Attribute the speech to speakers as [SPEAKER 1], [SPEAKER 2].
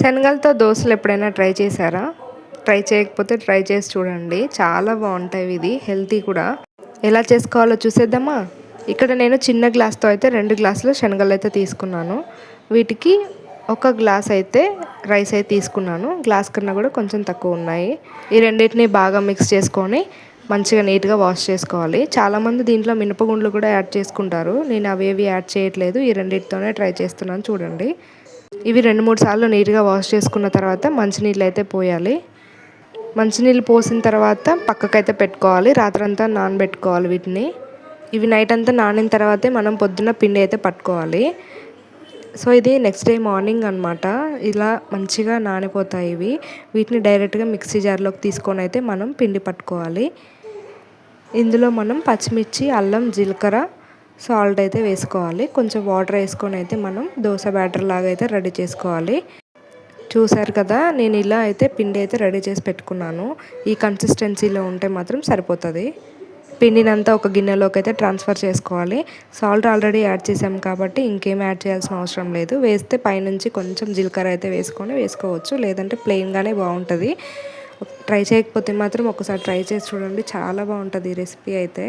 [SPEAKER 1] శనగలతో దోసలు ఎప్పుడైనా ట్రై చేశారా? ట్రై చేయకపోతే ట్రై చేసి చూడండి. చాలా బాగుంటాయి. ఇది హెల్తీ కూడా. ఎలా చేసుకోవాలో చూసేద్దామా? ఇక్కడ నేను చిన్న గ్లాస్తో అయితే 2 గ్లాసులు శనగలు అయితే తీసుకున్నాను. వీటికి 1 గ్లాస్ అయితే రైస్ అయితే తీసుకున్నాను. గ్లాస్ కన్నా కూడా కొంచెం తక్కువ ఉన్నాయి. ఈ రెండింటిని బాగా మిక్స్ చేసుకొని మంచిగా నీట్గా వాష్ చేసుకోవాలి. చాలామంది దీంట్లో మినపగుండ్లు కూడా యాడ్ చేసుకుంటారు. నేను అవేవి యాడ్ చేయట్లేదు. ఈ రెండింటితోనే ట్రై చేస్తున్నాను చూడండి. ఇవి 2-3 సార్లు నీట్గా వాష్ చేసుకున్న తర్వాత మంచినీళ్ళు అయితే పోయాలి. మంచినీళ్ళు పోసిన తర్వాత పక్కకైతే పెట్టుకోవాలి. రాత్రంతా నానబెట్టుకోవాలి వీటిని. ఇవి నైట్ అంతా నానిన తర్వాతే మనం పొద్దున్న పిండి అయితే పట్టుకోవాలి. సో ఇది నెక్స్ట్ డే మార్నింగ్ అనమాట. ఇలా మంచిగా నానిపోతాయి ఇవి. వీటిని డైరెక్ట్గా మిక్సీ జార్లోకి తీసుకొని అయితే మనం పిండి పట్టుకోవాలి. ఇందులో మనం పచ్చిమిర్చి, అల్లం, జీలకర్ర, సాల్ట్ అయితే వేసుకోవాలి. కొంచెం వాటర్ వేసుకొని అయితే మనం దోశ బ్యాటర్ లాగా అయితే రెడీ చేసుకోవాలి. చూసారు కదా, నేను ఇలా అయితే పిండి అయితే రెడీ చేసి పెట్టుకున్నాను. ఈ కన్సిస్టెన్సీలో ఉంటే మాత్రం సరిపోతుంది. పిండినంతా ఒక గిన్నెలోకి అయితే ట్రాన్స్ఫర్ చేసుకోవాలి. సాల్ట్ ఆల్రెడీ యాడ్ చేసాం కాబట్టి ఇంకేం యాడ్ చేయాల్సిన అవసరం లేదు. వేస్తే పైనుంచి కొంచెం జీలకర్ర అయితే వేసుకోవచ్చు, లేదంటే ప్లెయిన్గానే బాగుంటుంది. ట్రై చేయకపోతే మాత్రం ఒకసారి ట్రై చేసి చూడండి. చాలా బాగుంటుంది ఈ రెసిపీ అయితే.